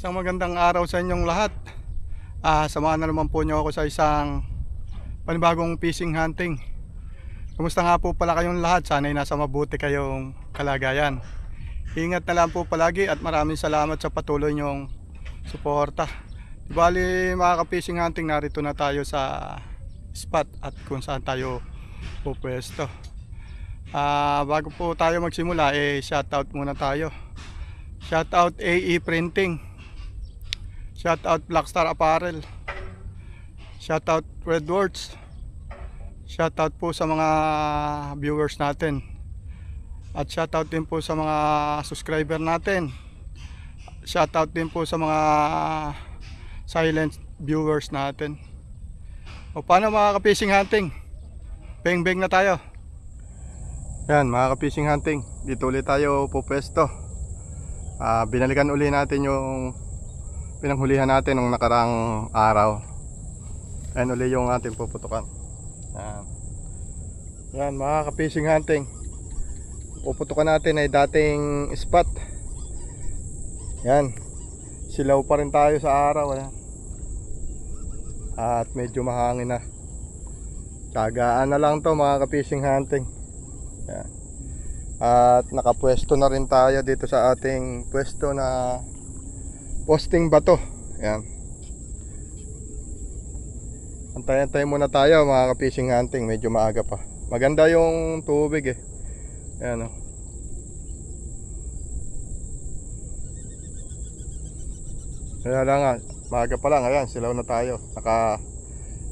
Isang magandang araw sa inyong lahat. Samahan na naman po niyo ako sa isang panibagong fishing hunting. Kumusta nga po pala kayong lahat? Sana'y nasa mabuti kayong kalagayan. Ingat na lang po palagi at maraming salamat sa patuloy niyong suporta. Bali mga ka-fishing hunting, narito na tayo sa spot at kung saan tayo pupwesto. Bago po tayo magsimula, shoutout muna tayo. Shoutout AE Printing, shoutout Blackstar Apparel, shoutout Redwords, shoutout po sa mga viewers natin, at shoutout din po sa mga subscriber natin, shoutout din po sa mga silent viewers natin. O paano mga ka-fishing hunting? Beng beng na tayo. Yan mga ka-fishing hunting, dito ulit tayo pupwesto. Binalikan uli natin yung pinanghulihan natin nung nakarang araw. Ayan uli yung ating puputukan. Yan mga ka-fishing hunting, puputukan natin ay dating spot. Yan, silaw pa rin tayo sa araw. Ayan. At medyo mahangin na. Tsagaan na lang to mga ka-fishing hunting. Yan. At nakapwesto na rin tayo dito sa ating pwesto na posting bato. Yan. Antay-antay muna tayo mga ka-fishing hunting, medyo maaga pa. Maganda yung tubig eh. Yan o. Kaya lang nga, maaga pa lang. Ayan, silaw na tayo. Naka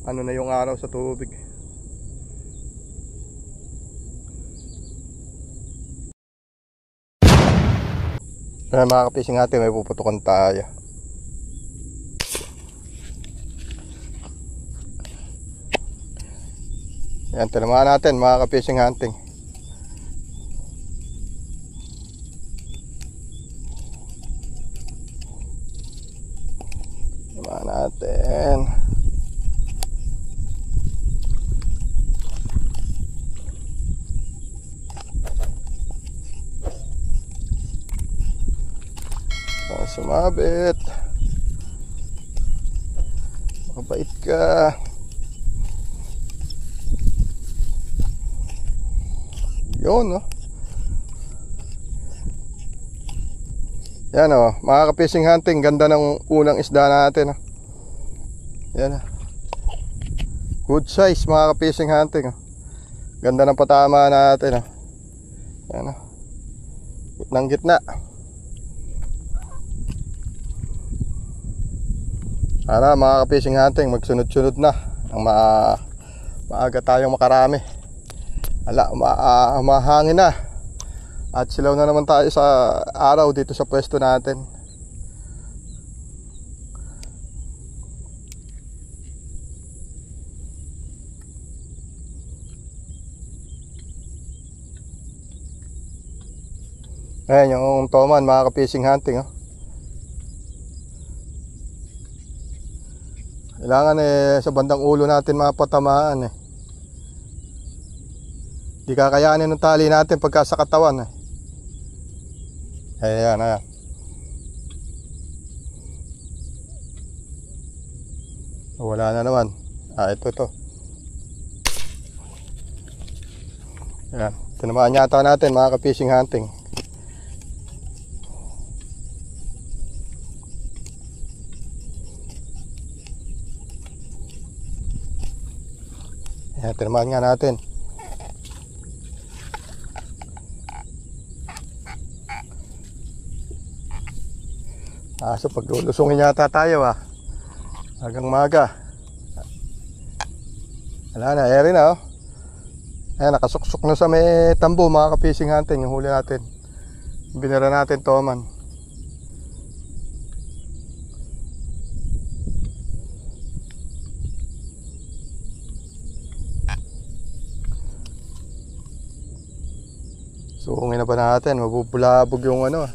ano na yung araw sa tubig. Ayan mga ka-fishing natin, may puputukan tayo. Ayan, tinamaan natin mga ka-fishing hunting. Tinamaan natin. Sumabit. Mabait ka. Yun oh. Yan oh, mga ka-fishing hunting, ganda ng unang isda natin oh. Yan oh. Good size mga ka-fishing hunting oh. Ganda ng patama natin oh. Yan oh. Gitnang gitna. Sana mga ka-fishing hunting, magsunod-sunod na ang maaga tayong makarami. Mahangin na. At silaw na naman tayo sa araw dito sa pwesto natin. Ayan yung toman mga ka-fishing hunting oh. Kailangan sa bandang ulo natin mapatamaan eh. Di kakayanin ng tali natin pagka sa katawan eh. Ayan, ayan. Wala na naman. Ito. Ayan, tinamaan yata natin mga ka-fishing hunting. Ayan, tinamaan nga natin. So paglulusungin yata tayo hanggang maga. Wala na, eri na oh. Ayan, nakasuksok na sa may tambo mga ka-fishing hunting yung huli natin. Binira natin toman. Suungin na ba natin? Mabubulabog yung ano.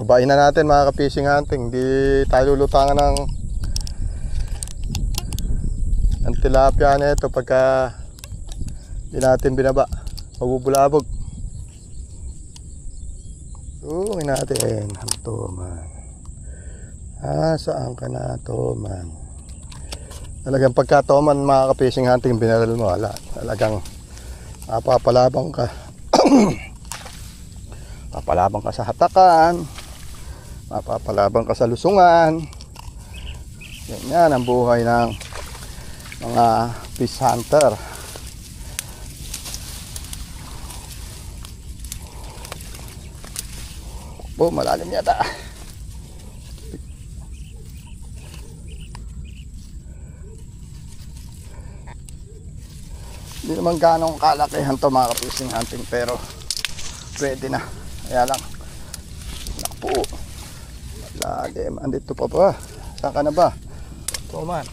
Babain na natin mga ka-fishing hunting. Hindi tayo lulutangan ng tilapia na ito pagka hindi natin binaba, mabubulabog. Suungin natin ang toman. Saan ka na, toman? Talagang pagka toman, mga ka-fishing hunting, binaral mo, wala, talagang mapapalabang ka. Mapapalabang ka sa hatakan, mapapalabang ka sa lusungan. Yan ang buhay ng mga fish hunter. Malalim yata. Hindi naman ganong kalakihan to, mga ka-fishing hunting, pero pwede na. Kaya lang, naku, lagi, andito pa ba? Saan ka na ba? Ito man.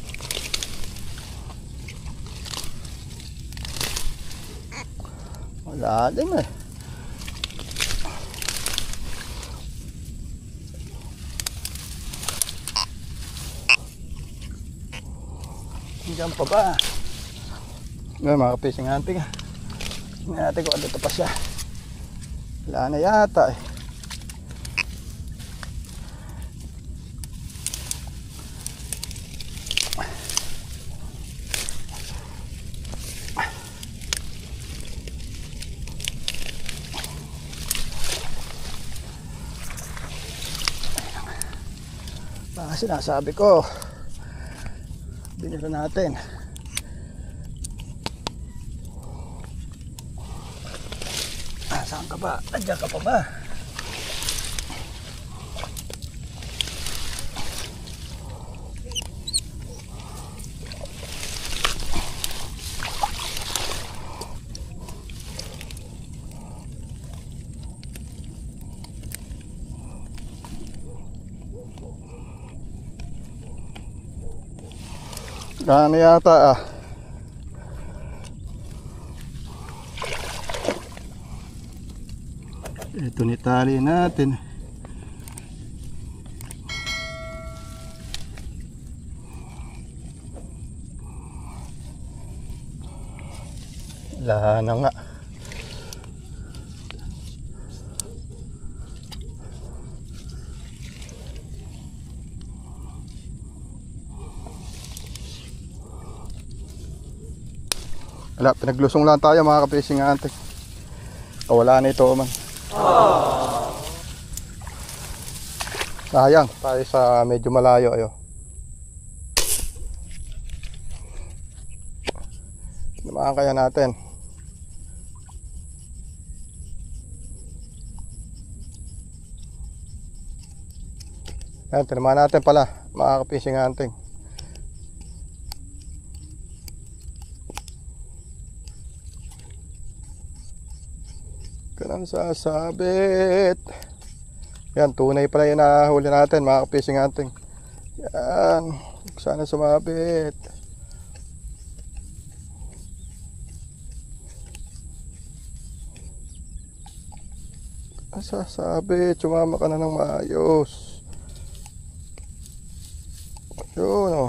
Malalim eh. Diyan pa ba? Ngayon, mga ka-fishing hunting, hindi natin kung dito pa siya. Wala na yata eh. Baka sinasabi ko, binila natin. Saan ka ba? Nandiyan ka pa ba? Ano yata ah. Ito nitali natin. Wala na nga. Wala, pinaglusong lang tayo, mga ka-fishing hunting. Wala na ito man. Sayang, tayo sa medyo malayo ayo. Naman kaya natin. Yan, tinamaan natin pala, mga ka-fishing hunting. Kanang sasabit. Yan, tunay pala yung nahuli natin, mga ka-fishing hunting. Yan, sana sumabit. Sasabit, sumama ka na ng maayos. Yun o.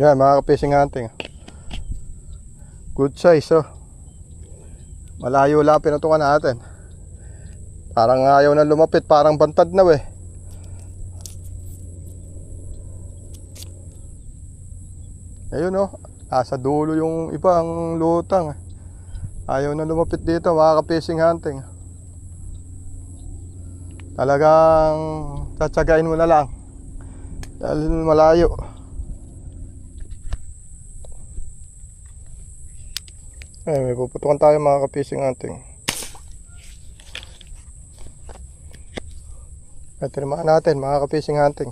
Yan, mga ka-fishing hunting. Good size oh. Malayo lang pinutukan natin. Parang ayaw na lumapit, parang bantad na eh. Ayun oh, nasa dulo yung ibang lutang. Ayaw na lumapit dito, mga ka-fishing hunting. Talagang tsatsagain mo na lang dahil malayo. May puputukan tayo, mga ka-fishing hunting. Tinamaan natin, mga ka-fishing hunting.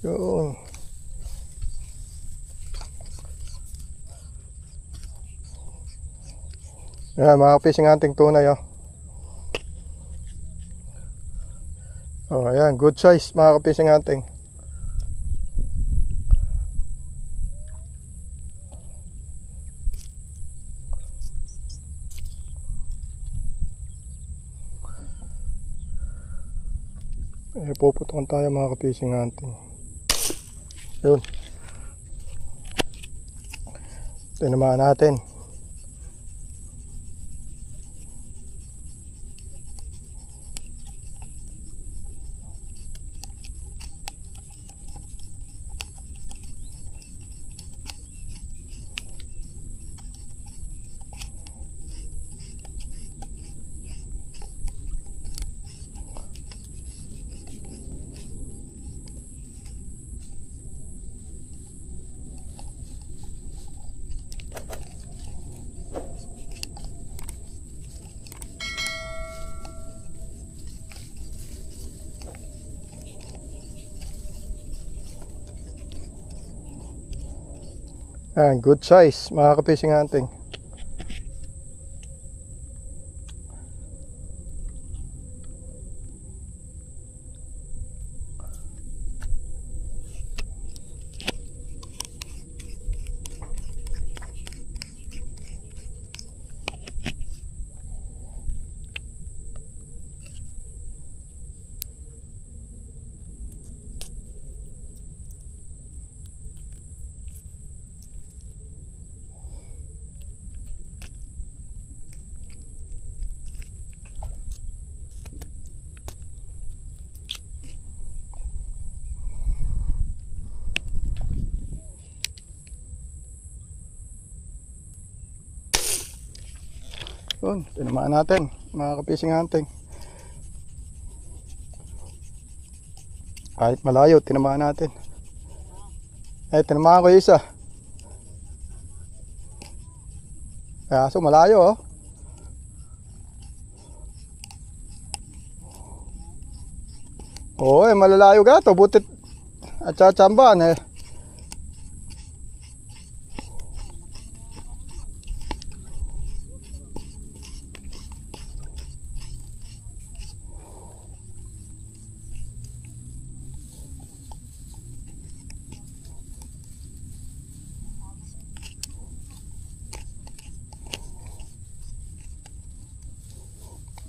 Yun. Ayan mga fishing hunting tunay oh. Oh, ayan, good size mga ka-fishing hunting. Puputukan tayo mga ka-fishing hunting. Yun. Tinamaan natin. Ayan, good size mga ka-fishing hunting. Yun, tinamaan natin mga ka-fishing hunting. Kahit malayo, tinamaan natin. Eh, tinamaan ko yung isa. Kaya so malayo oh. Oo, eh, malalayo ka to, butit at tsatsamban eh.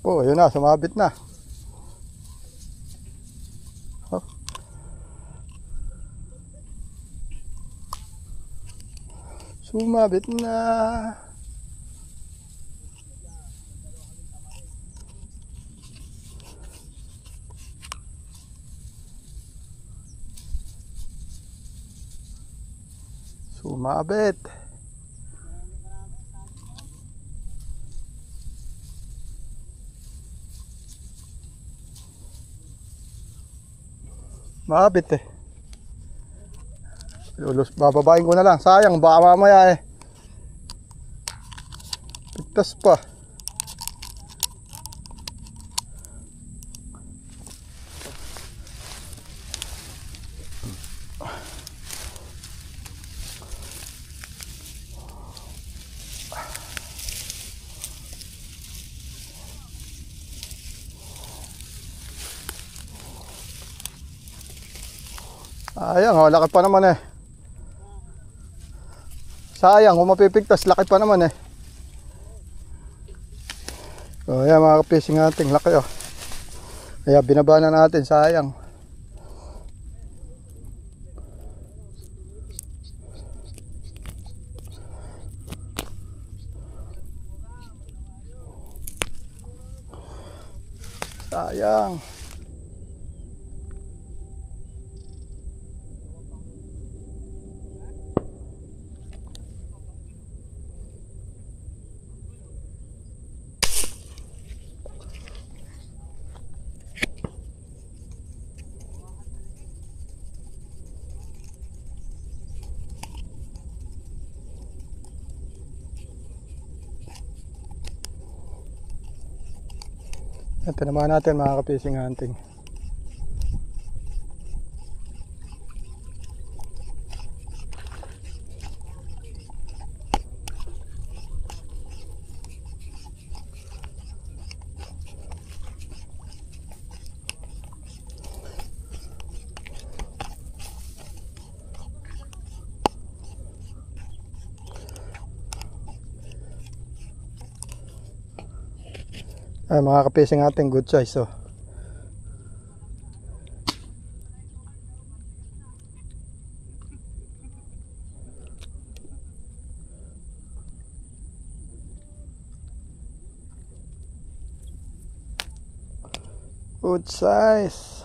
Oh, yun na, sumabit na. Oh. Sumabit na. Sumabit. Mabit eh. Bababain ko na lang. Sayang, baka mamaya eh. Pigtas pa. Ayang, oh, laki pa naman eh. Sayang, kung mapipigtas, laki pa naman eh. Oh, ayan mga ka-fishing hunting, laki oh. Kaya binaba na natin, sayang. Sayang. Ito naman natin mga ka-fishing hunting. Ay, mga kapising ating good size oh. Good size.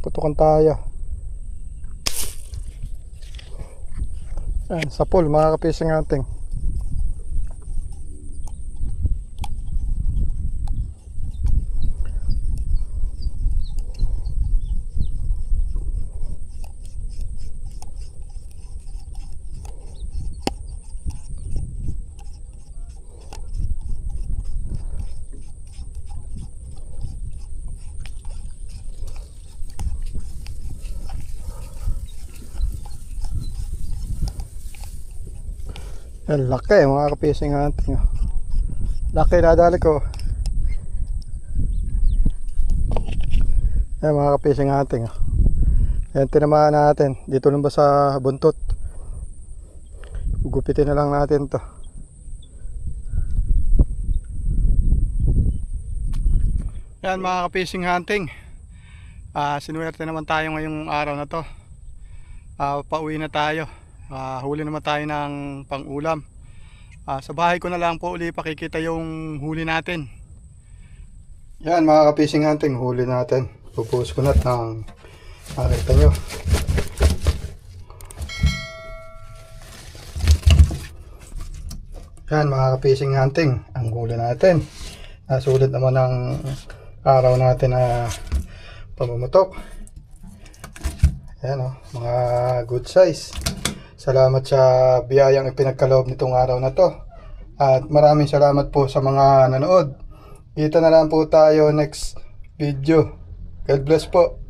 Putukan tayo. Ayan, sa pool mga kapising ating. Yan, laki mga kapising ating. Laki na dali ko. Yan mga kapising ating. Yan, tinamaan natin. Dito lang ba sa buntot. Gugupitin na lang natin to. Yan mga kapising hunting. Sinuwerte naman tayo ngayong araw na to. Pauwi na tayo. Huli naman tayo ng pang-ulam. Sa bahay ko na lang po uli pakikita yung huli natin. Yan mga kapising hunting, huli natin. Pupuos ko na ng makita nyo. Yan mga kapising hunting, ang huli natin. Sulit naman ang araw natin na pamumutok. Yan mga good size. Salamat sa biyayang ipinagkaloob nitong araw na to. At maraming salamat po sa mga nanood. Kita na lang po tayo next video. God bless po.